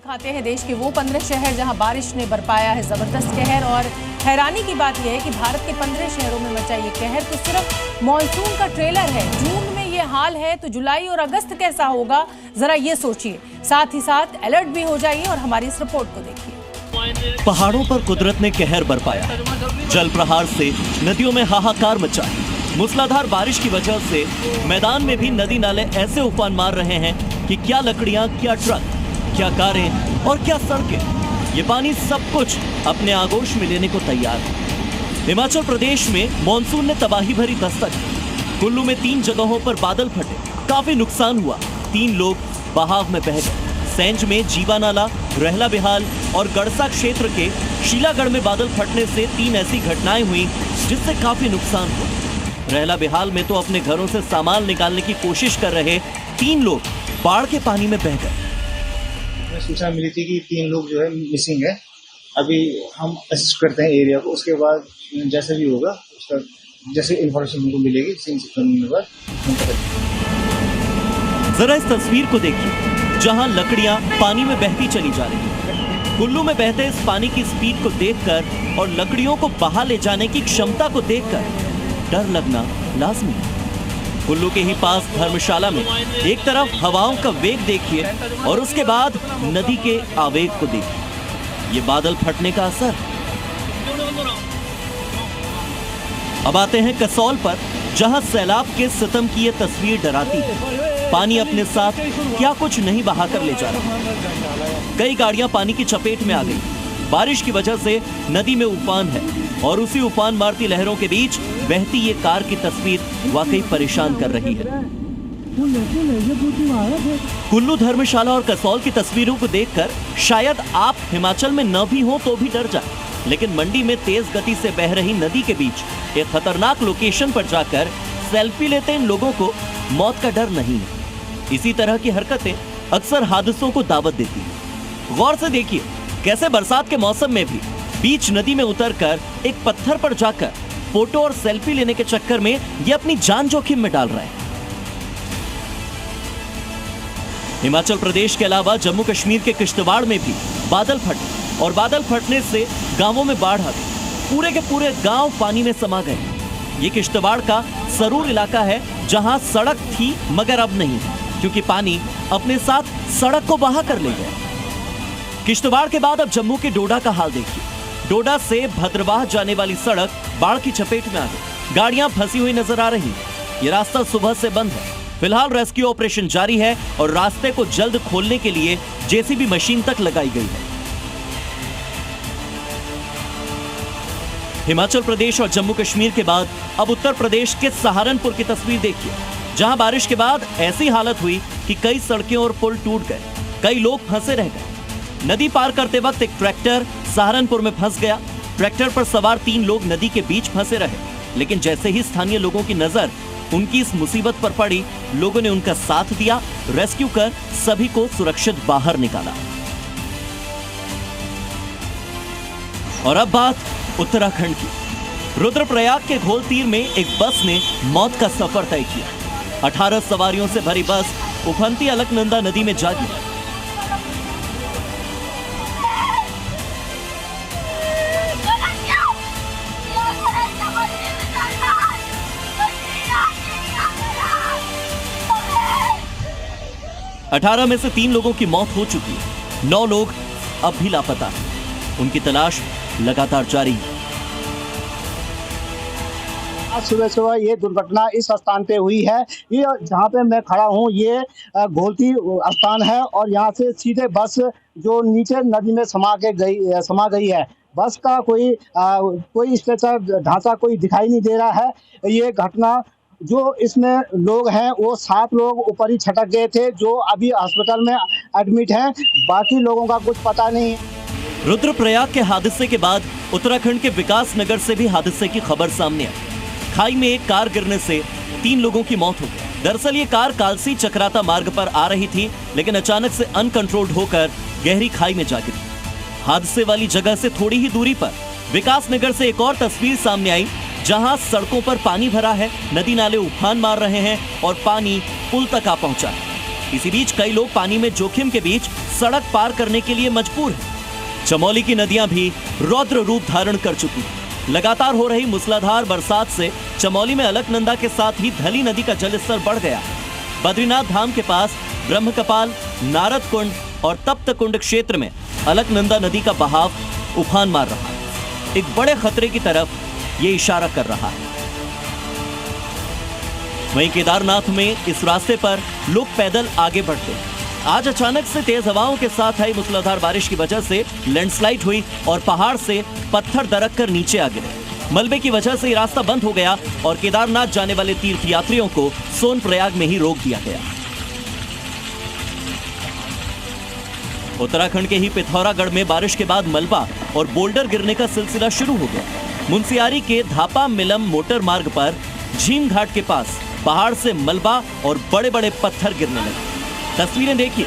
दिखाते हैं देश के वो 15 शहर जहां बारिश ने बरपाया है जबरदस्त कहर। और हैरानी की बात यह है कि भारत के 15 शहरों में मचा ये कहर तो सिर्फ मॉनसून का ट्रेलर है। जून में ये हाल है तो जुलाई और अगस्त कैसा होगा, जरा ये सोचिए। साथ ही साथ अलर्ट भी हो जाइए और हमारी इस रिपोर्ट को देखिए। पहाड़ों पर कुदरत ने कहर बरपाया। जल प्रहार से नदियों में हाहाकार मचा है। मूसलाधार बारिश की वजह से मैदान में भी नदी नाले ऐसे उफान मार रहे हैं कि क्या लकड़ियां, क्या ट्रक, क्या कारें और क्या सड़कें, ये पानी सब कुछ अपने आगोश में लेने को तैयार है। हिमाचल प्रदेश में मॉनसून ने तबाही भरी दस्तक दी। कुल्लू में 3 जगहों पर बादल फटे, काफी नुकसान हुआ। 3 लोग बहाव में बह गए। सेंज में जीवा नाला, रहला बिहाल और गड़सा क्षेत्र के शीलागढ़ में बादल फटने से 3 ऐसी घटनाएं हुई जिससे काफी नुकसान हुआ। रहला बिहाल में तो अपने घरों से सामान निकालने की कोशिश कर रहे 3 लोग बाढ़ के पानी में बह गए। सूचना मिली थी कि 3 लोग जो है मिसिंग है। अभी हम असिस्ट करते हैं एरिया को, उसके बाद जैसे भी होगा उसका जैसे इन्फॉर्मेशन हमको मिलेगी सीन से करने के बाद हम जरा इस तस्वीर को देखिए जहां लकड़ियां पानी में बहती चली जा रही है। कुल्लू में बहते इस पानी की स्पीड को देखकर और लकड़ियों को बहा ले जाने की क्षमता को देखकर डर लगना लाजमी है। कुल्लू के ही पास धर्मशाला में एक तरफ हवाओं का वेग देखिए और उसके बाद नदी के आवेग को देखिए। ये बादल फटने का असर। अब आते हैं कसौल पर, जहां सैलाब के सितम की ये तस्वीर डराती है। पानी अपने साथ क्या कुछ नहीं बहाकर ले जा रहा। कई गाड़ियां पानी की चपेट में आ गई। बारिश की वजह से नदी में उफान है और उसी उफान मारती लहरों के बीच बहती ये कार की तस्वीर वाकई परेशान कर रही है। कुल्लू, धर्मशाला और कसौल की तस्वीरों को देखकर शायद आप हिमाचल में न भी हो तो भी डर जाए, लेकिन मंडी में तेज गति से बह रही नदी के बीच एक खतरनाक लोकेशन पर जाकर सेल्फी लेते इन लोगों को मौत का डर नहीं है। इसी तरह की हरकतें अक्सर हादसों को दावत देती है। गौर से देखिए कैसे बरसात के मौसम में भी बीच नदी में उतरकर एक पत्थर पर जाकर फोटो और सेल्फी लेने के चक्कर में ये अपनी जान जोखिम में डाल रहे हैं। हिमाचल प्रदेश के अलावा जम्मू कश्मीर के किश्तवाड़ में भी बादल फटे और बादल फटने से गांवों में बाढ़ आ गई। पूरे के पूरे गांव पानी में समा गए। ये किश्तवाड़ का सरूर इलाका है जहां सड़क थी मगर अब नहीं, क्योंकि पानी अपने साथ सड़क को बहा कर ले गया। किश्तवाड़ के बाद अब जम्मू के डोडा का हाल देखिए। डोडा से भद्रवाह जाने वाली सड़क बाढ़ की चपेट में आ गई। गाड़ियां फंसी हुई नजर आ रही हैं। ये रास्ता सुबह से बंद है। फिलहाल रेस्क्यू ऑपरेशन जारी है और रास्ते को जल्द खोलने के लिए जेसीबी मशीन तक लगाई गई है। हिमाचल प्रदेश और जम्मू कश्मीर के बाद अब उत्तर प्रदेश के सहारनपुर की तस्वीर देखिए, जहां बारिश के बाद ऐसी हालत हुई कि कई सड़कें और पुल टूट गए। कई लोग फंसे रह गए। नदी पार करते वक्त एक ट्रैक्टर सहारनपुर में फंस गया। ट्रैक्टर पर सवार 3 लोग नदी के बीच फंसे रहे, लेकिन जैसे ही स्थानीय लोगों की नजर उनकी इस मुसीबत पर पड़ी, लोगों ने उनका साथ दिया। रेस्क्यू कर सभी को सुरक्षित बाहर निकाला। और अब बात उत्तराखंड की। रुद्रप्रयाग के घोलतीर में एक बस ने मौत का सफर तय किया। 18 सवारियों से भरी बस उफनती अलकनंदा नदी में जा गिरी। अठारह में से 3 लोगों की मौत हो चुकी है। 9 लोग अब भी लापता हैं। उनकी तलाश लगातार जारी है। आज सुबह ये दुर्घटना इस स्थान पे हुई है। ये जहाँ पे मैं खड़ा हूँ ये घोलती स्थान है और यहाँ से सीधे बस जो नीचे नदी में समा गई है। बस का कोई स्ट्रक्चर ढांचा कोई दिखाई नहीं दे रहा है। ये घटना जो इसमें लोग हैं वो 7 लोग ऊपर ही छटक गए थे, जो अभी अस्पताल में एडमिट हैं। बाकी लोगों का कुछ पता नहीं है। रुद्रप्रयाग के हादसे के बाद उत्तराखंड के विकास नगर से भी हादसे की खबर सामने आई। खाई में एक कार गिरने से 3 लोगों की मौत हो गई। दरअसल ये कार कालसी चक्राता मार्ग पर आ रही थी, लेकिन अचानक से अनकंट्रोल्ड होकर गहरी खाई में जा गिरी। हादसे वाली जगह से थोड़ी ही दूरी पर विकास नगर से एक और तस्वीर सामने आई, जहां सड़कों पर पानी भरा है, नदी नाले उफान मार रहे हैं और पानी पुल तक आ पहुंचा। इसी बीच कई लोग पानी में जोखिम के बीच सड़क पार करने के लिए मजबूर हैं। चमोली की नदियां भी रौद्र रूप धारण कर चुकी हैं। लगातार हो रही मूसलाधार बरसात से चमोली में अलकनंदा के साथ ही धली नदी का जलस्तर बढ़ गया है। बद्रीनाथ धाम के पास ब्रह्मकपाल, नारद कुंड और तप्त कुंड क्षेत्र में अलकनंदा नदी का बहाव उफान मार रहा है। एक बड़े खतरे की तरफ ये इशारा कर रहा है। वहीं केदारनाथ में इस रास्ते पर लोग पैदल आगे बढ़ते हैं। आज अचानक से तेज हवाओं के साथ आई मूसलाधार बारिश की वजह से लैंडस्लाइड हुई और पहाड़ से पत्थर दरक कर नीचे आ गिरे। मलबे की वजह से रास्ता बंद हो गया और केदारनाथ जाने वाले तीर्थयात्रियों को सोनप्रयाग में ही रोक दिया गया। उत्तराखंड के ही पिथौरागढ़ में बारिश के बाद मलबा और बोल्डर गिरने का सिलसिला शुरू हो गया। मुंसियारी के धापा मिलम मोटर मार्ग पर झीम घाट के पास पहाड़ से मलबा और बड़े बड़े पत्थर गिरने लगे। तस्वीरें देखिए,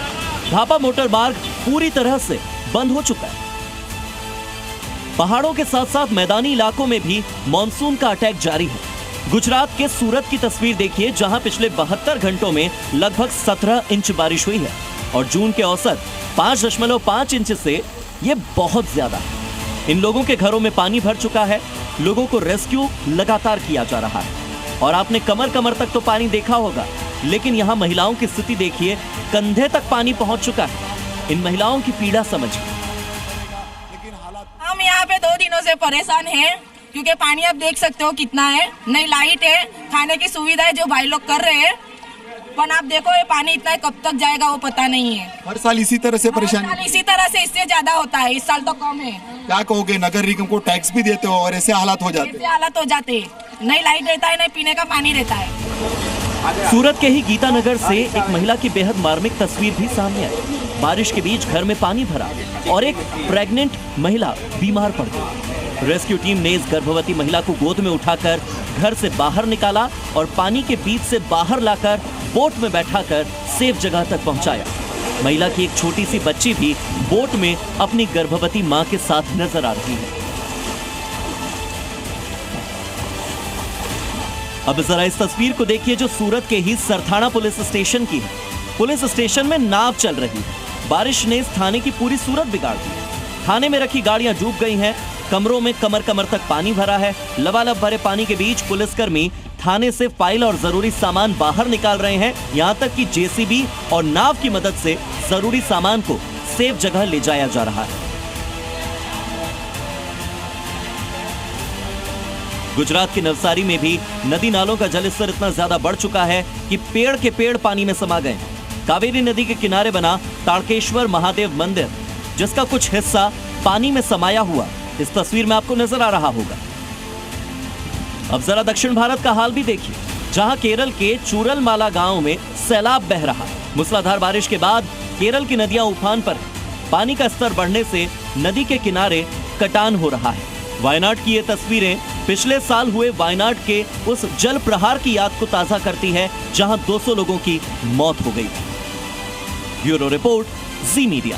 धापा मोटर मार्ग पूरी तरह से बंद हो चुका है। पहाड़ों के साथ साथ मैदानी इलाकों में भी मॉनसून का अटैक जारी है। गुजरात के सूरत की तस्वीर देखिए, जहां पिछले 72 घंटों में लगभग 17 इंच बारिश हुई है और जून के औसत 5.5 इंच से ये बहुत ज्यादा है। इन लोगों के घरों में पानी भर चुका है। लोगों को रेस्क्यू लगातार किया जा रहा है और आपने कमर तक तो पानी देखा होगा, लेकिन यहाँ महिलाओं की स्थिति देखिए, कंधे तक पानी पहुंच चुका है। इन महिलाओं की पीड़ा समझिए। हम यहाँ पे 2 दिनों से परेशान हैं क्योंकि पानी आप देख सकते हो कितना है, नहीं लाइट है, खाने की सुविधा है जो भाई लोग कर रहे हैं, पर आप देखो ये पानी इतना कब तक जाएगा वो पता नहीं है। हर साल इसी तरह से परेशानी, इसी तरह से, इससे ज्यादा होता है, इस साल तो कम है। क्या कहोगे, नगर निगम को टैक्स भी देते हो और ऐसे हालात हो जाते, नहीं लाइट रहता है, नहीं पीने का पानी रहता है। सूरत के ही गीतानगर से एक महिला की बेहद मार्मिक तस्वीर भी सामने आई। बारिश के बीच घर में पानी भरा और एक प्रेग्नेंट महिला बीमार पड़ गई। रेस्क्यू टीम ने इस गर्भवती महिला को गोद में उठाकर घर से बाहर निकाला और पानी के बीच से बाहर लाकर बोट में बैठाकर सेफ जगह तक पहुंचाया। महिला की एक छोटी सी बच्ची भी बोट में अपनी गर्भवती मां के साथ नजर आ रही है। अब जरा इस तस्वीर को देखिए जो सूरत के ही सरथाना पुलिस स्टेशन की है। पुलिस स्टेशन में नाव चल रही है। बारिश ने इस थाने की पूरी सूरत बिगाड़ दी। थाने में रखी गाड़ियां डूब गई हैं, कमरों में कमर तक पानी भरा है। लबालब भरे पानी के बीच पुलिसकर्मी थाने से फाइल और जरूरी सामान बाहर निकाल रहे हैं। यहाँ तक कि जेसीबी और नाव की मदद से जरूरी सामान को सेफ जगह ले जाया जा रहा है। गुजरात के नवसारी में भी नदी नालों का जलस्तर इतना ज्यादा बढ़ चुका है कि पेड़ के पेड़ पानी में समा गए। कावेरी नदी के किनारे बना ताड़केश्वर महादेव मंदिर, जिसका कुछ हिस्सा पानी में समाया हुआ इस तस्वीर में आपको नजर आ रहा होगा। अब जरा दक्षिण भारत का हाल भी देखिए, जहां केरल के चूरलमाला गांव में सैलाब बह रहा है। मूसलाधार बारिश के बाद केरल की नदियां उफान पर हैं। पानी का स्तर बढ़ने से नदी के किनारे कटान हो रहा है। वायनाड की ये तस्वीरें पिछले साल हुए वायनाड के उस जल प्रहार की याद को ताजा करती है, जहां 200 लोगों की मौत हो गई। ब्यूरो रिपोर्ट, जी मीडिया।